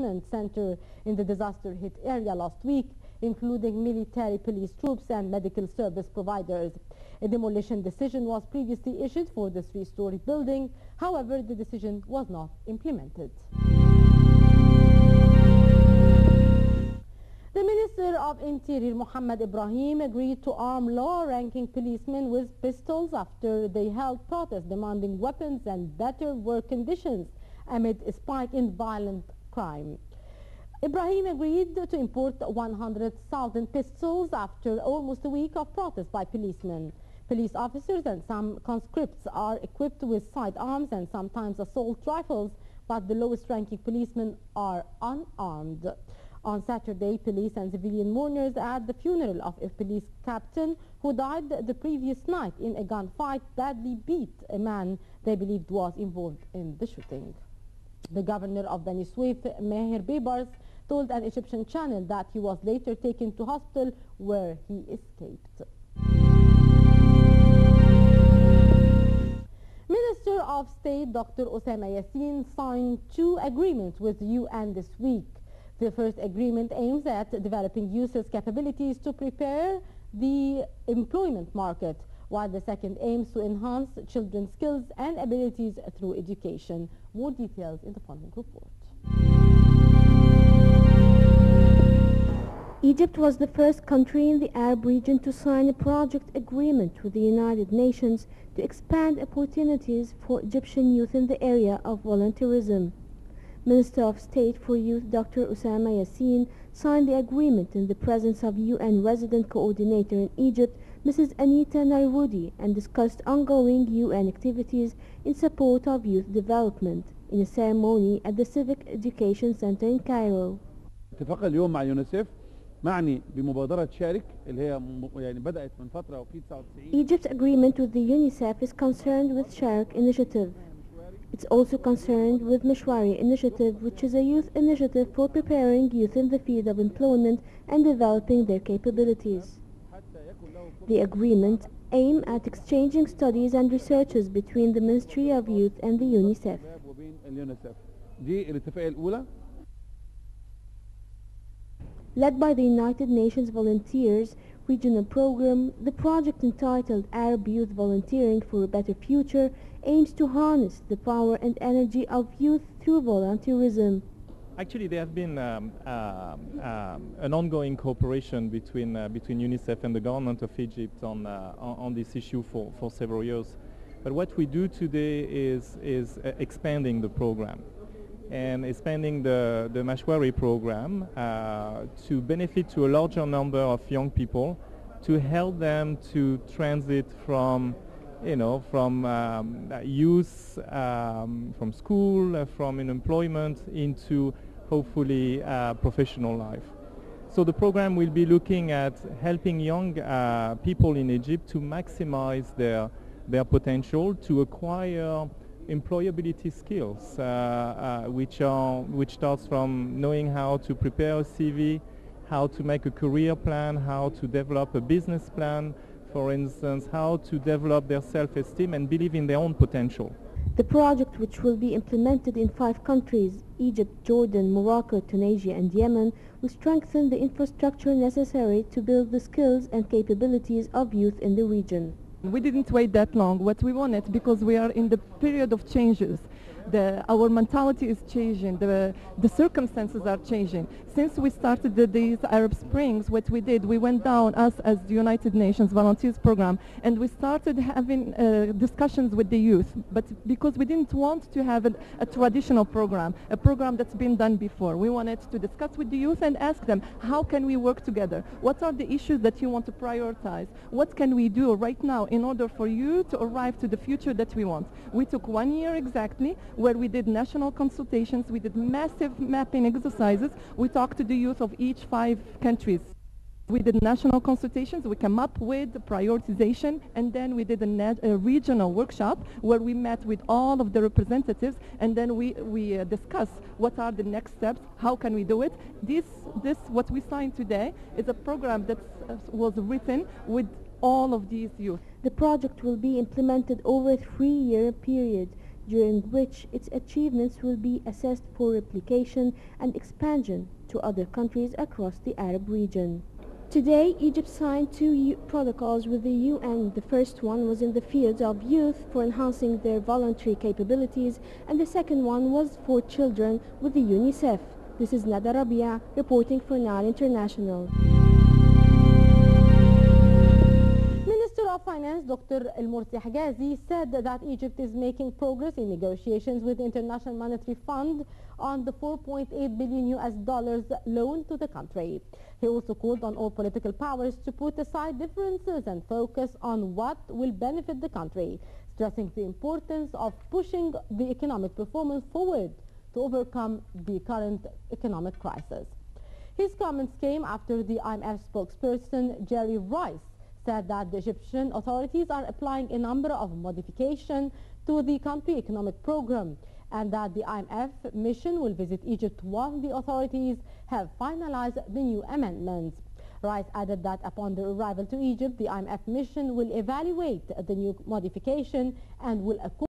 establishment center in the disaster-hit area last week, including military, police troops and medical service providers. A demolition decision was previously issued for the three-story building. However, the decision was not implemented. The Minister of Interior, Mohammed Ibrahim, agreed to arm lower-ranking policemen with pistols after they held protests demanding weapons and better work conditions amid a spike in violent crime. Ibrahim agreed to import 100,000 pistols after almost a week of protests by policemen. Police officers and some conscripts are equipped with sidearms and sometimes assault rifles, but the lowest-ranking policemen are unarmed. On Saturday, police and civilian mourners at the funeral of a police captain who died the previous night in a gunfight badly beat a man they believed was involved in the shooting. The governor of Bani Suef, Maher Bibars, told an Egyptian channel that he was later taken to hospital where he escaped. Minister of State Dr. Osama Yassin signed 2 agreements with the UN this week. The first agreement aims at developing youth's capabilities to prepare the employment market, while the second aims to enhance children's skills and abilities through education. More details in the following report. Egypt was the first country in the Arab region to sign a project agreement with the United Nations to expand opportunities for Egyptian youth in the area of volunteerism. Minister of State for Youth Dr. Osama Yassin signed the agreement in the presence of UN Resident Coordinator in Egypt, Mrs. Anita Narwoudi, and discussed ongoing UN activities in support of youth development in a ceremony at the Civic Education Center in Cairo. اتفاق اليوم مع يونيسيف معني بمبادرة شارك اللي هي يعني بدأت من فترة وفي 99. Egypt's agreement with the UNICEF is concerned with Sharik initiative. It's also concerned with Mishwari initiative, which is a youth initiative for preparing youth in the field of employment and developing their capabilities. The agreement aims at exchanging studies and researches between the Ministry of Youth and the UNICEF. Led by the United Nations Volunteers Regional Program, the project entitled Arab Youth Volunteering for a Better Future aims to harness the power and energy of youth through volunteerism. Actually, there has been an ongoing cooperation between UNICEF and the government of Egypt on this issue for several years. But what we do today is expanding the program and expanding the Mashwari program to benefit to a larger number of young people, to help them to transit from youth, from school, from unemployment into hopefully professional life. So the program will be looking at helping young people in Egypt to maximize their potential, to acquire employability skills, which starts from knowing how to prepare a CV, how to make a career plan, how to develop a business plan, for instance, how to develop their self-esteem and believe in their own potential. The project, which will be implemented in 5 countries, Egypt, Jordan, Morocco, Tunisia and Yemen, will strengthen the infrastructure necessary to build the skills and capabilities of youth in the region. We didn't wait that long. What we wanted, because we are in the period of changes, our mentality is changing, the circumstances are changing. Since we started these Arab Springs, what we did, we went down, us as the United Nations Volunteers Program, and we started having discussions with the youth, but because we didn't want to have a traditional program, a program that's been done before. We wanted to discuss with the youth and ask them, how can we work together? What are the issues that you want to prioritize? What can we do right now in order for you to arrive to the future that we want? We took 1 year exactly, where we did national consultations, we did massive mapping exercises, we talked to the youth of each 5 countries. We did national consultations, we came up with prioritization, and then we did a regional workshop where we met with all of the representatives, and then we discussed what are the next steps, how can we do it. This what we signed today is a program that was written with all of these youth. The project will be implemented over a 3-year period. during which its achievements will be assessed for replication and expansion to other countries across the Arab region. Today, Egypt signed two protocols with the UN. The first one was in the field of youth for enhancing their voluntary capabilities, and the second one was for children with the UNICEF. This is Nada Rabia reporting for Nile International. Minister of Finance Dr. El-Mursi Hagazi said that Egypt is making progress in negotiations with the International Monetary Fund on the $4.8 billion loan to the country. He also called on all political powers to put aside differences and focus on what will benefit the country, stressing the importance of pushing the economic performance forward to overcome the current economic crisis. His comments came after the IMF spokesperson Jerry Rice said that the Egyptian authorities are applying a number of modifications to the country economic program, and that the IMF mission will visit Egypt once the authorities have finalized the new amendments. Rice added that upon their arrival to Egypt, the IMF mission will evaluate the new modification and will